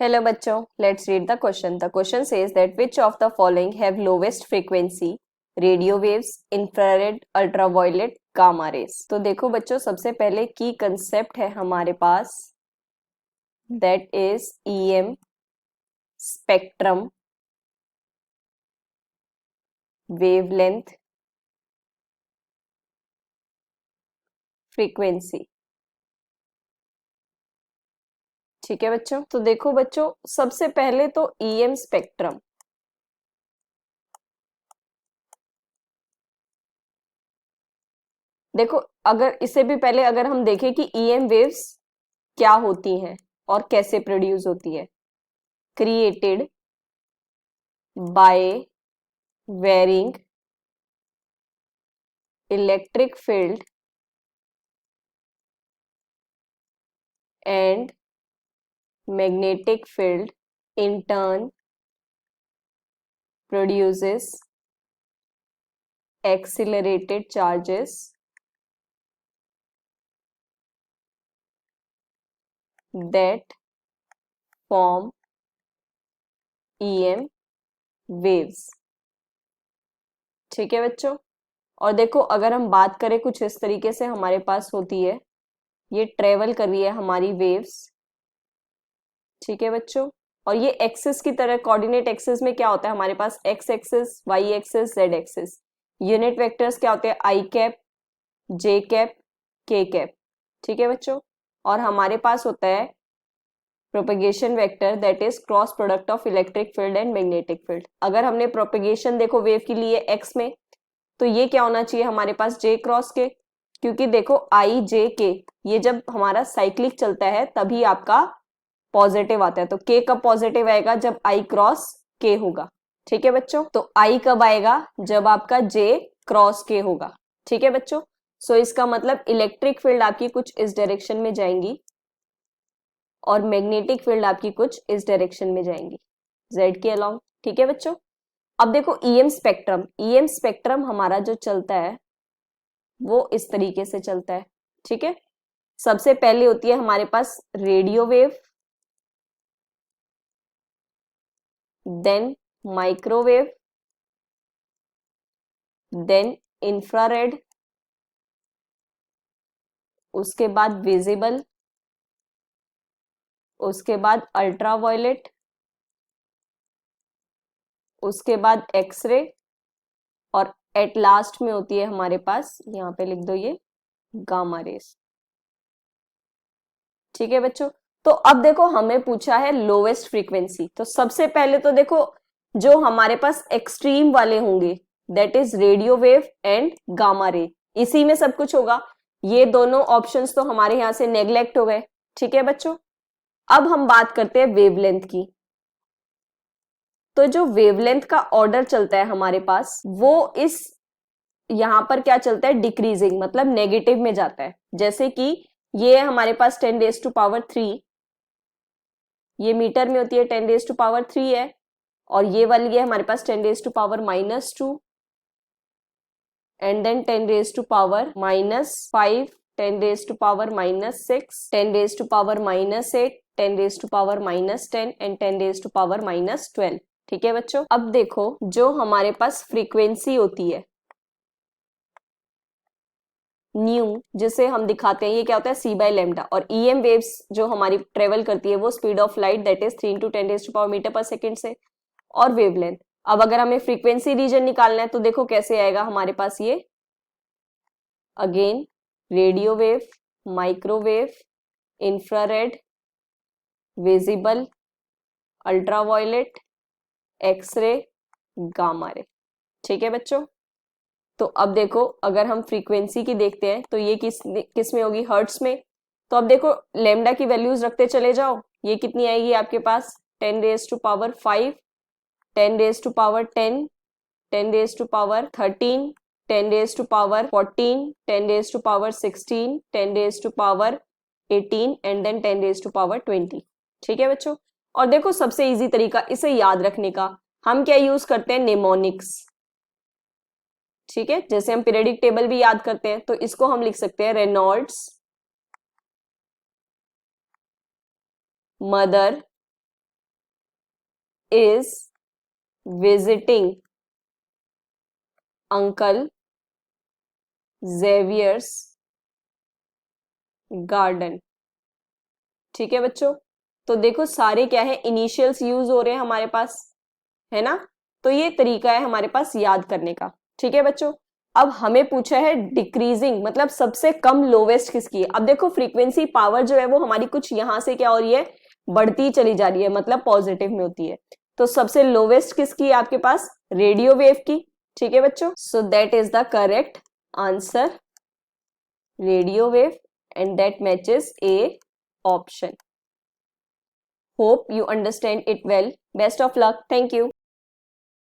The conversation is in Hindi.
Hello बच्चों, let's read the question. The question says that which of the following have lowest frequency? Radio waves, infrared, ultraviolet, gamma rays. तो देखो बच्चों, सबसे पहले की कंसेप्ट है हमारे पास, that is EM spectrum, wavelength, frequency. ठीक है बच्चों. तो देखो बच्चों, सबसे पहले तो ईएम स्पेक्ट्रम. देखो, अगर इससे भी पहले अगर हम देखें कि ईएम वेव्स क्या होती हैं और कैसे प्रोड्यूस होती है. Created by varying electric field and magnetic field in turn produces accelerated charges that form EM waves. ठीक है बच्चों. और देखो, अगर हम बात करें कुछ इस तरीके से हमारे पास होती है, ये ट्रेवल कर रही है हमारी वेव्स. ठीक है बच्चों. और ये एक्सिस की तरह, कोऑर्डिनेट एक्सिस में क्या होता है हमारे पास, x axis, y axis, z axis. Unit vectors क्या होते हैं, i cap, j cap, k cap. ठीक है बच्चों. और हमारे पास होता है propagation vector, that is cross product of electric field and magnetic field. अगर हमने प्रोपेगेशन देखो वेव की लिए एक्स में, तो ये क्या होना चाहिए हमारे पास, जे क्रॉस के. क्योंकि देखो आई जे के, ये जब हमारा साइक्लिक चलता है तभी आपका पॉजिटिव आता है. तो के कब पॉजिटिव आएगा, जब आई क्रॉस के होगा. ठीक है बच्चों. तो आई कब आएगा, जब आपका जे क्रॉस के होगा. ठीक है बच्चों. सो इसका मतलब इलेक्ट्रिक फील्ड आपकी कुछ इस डायरेक्शन में जाएंगी और मैग्नेटिक फील्ड आपकी कुछ इस डायरेक्शन में जाएंगी, जेड के अलोंग. ठीक है बच्चों. अब देखो ईएम स्पेक्ट्रम. ईएम स्पेक्ट्रम हमारा जो चलता है वो इस तरीके से चलता है. ठीक है. सबसे पहले होती है हमारे पास radio wave, then microwave, then infrared, उसके बाद विजिबल, उसके बाद अल्ट्रावायलेट, उसके बाद एक्सरे, और एट लास्ट में होती है हमारे पास, यहां पे लिख दो ये, गामा रेस. ठीक है बच्चों. तो अब देखो हमें पूछा है लोवेस्ट फ्रीक्वेंसी. तो सबसे पहले तो देखो, जो हमारे पास एक्सट्रीम वाले होंगे, that is radio wave and gamma ray, इसी में सब कुछ होगा. ये दोनों ऑप्शंस तो हमारे यहां से नेग्लेक्ट हो गए. ठीक है बच्चों. अब हम बात करते हैं वेवलेंथ की. तो जो वेवलेंथ का ऑर्डर चलता है हमारे पास, वो इस यहां पर क्या चलता है, डिक्रीजिंग, मतलब नेगेटिव में जाता है. जैसे कि ये हमारे पास 10⁻3, ये मीटर में होती है 10⁻3 है. और ये वाली है हमारे पास 10⁻⁻2, एंड देन 10⁻⁻5, 10⁻⁻6, 10⁻⁻8, 10⁻⁻10 एंड 10⁻⁻12. ठीक है बच्चों. अब देखो, जो हमारे पास फ्रीक्वेंसी होती है न्यू, जिसे हम दिखाते हैं, ये क्या होता है, सी बाय लेमडा. और ईएम वेव्स जो हमारी ट्रेवल करती है वो speed of light, that is 3 × 10⁻⁻ metre पर सेकेंड से. और वेवलेंथ. अब अगर हमें फ्रीक्वेंसी रीजन निकालना है तो देखो कैसे आएगा हमारे पास ये, again radio wave, microwave, infrared, visible, ultraviolet, X-ray, gamma ray. ठीक है बच्चों. तो अब देखो, अगर हम फ्रीक्वेंसी की देखते हैं तो ये किस में होगी, हर्ट्स में. तो अब देखो लेमडा की वैल्यूज रखते चले जाओ, ये कितनी आएगी आपके पास, 10⁻5, 10⁻10, 10⁻13, 10⁻14, 10⁻16, 10⁻18 एंड देन 10⁻20. ठीक है बच्चों. और देखो सबसे इजी तरीका इसे याद रखने का, हम क्या यूज करते हैं, निमोनिक्स. ठीक है. जैसे हम पीरियडिक टेबल भी याद करते हैं, तो इसको हम लिख सकते हैं Reynolds mother is visiting Uncle Xavier's garden। ठीक है बच्चों, तो देखो सारे क्या है, इनिशियल्स यूज हो रहे हैं हमारे पास, है ना। तो ये तरीका है हमारे पास याद करने का। ठीक है बच्चों, अब हमें पूछा है डिक्रीजिंग, मतलब सबसे कम लोवेस्ट किसकी है। अब देखो फ्रीक्वेंसी पावर जो है वो हमारी कुछ यहां से क्या हो रही है, बढ़ती चली जा रही है, मतलब पॉजिटिव में होती है। तो सबसे लोवेस्ट किसकी है आपके पास, रेडियो वेव की। ठीक है बच्चों, so that is the correct answer, radio wave, and that matches A option. Hope you understand it well. Best of luck. Thank you.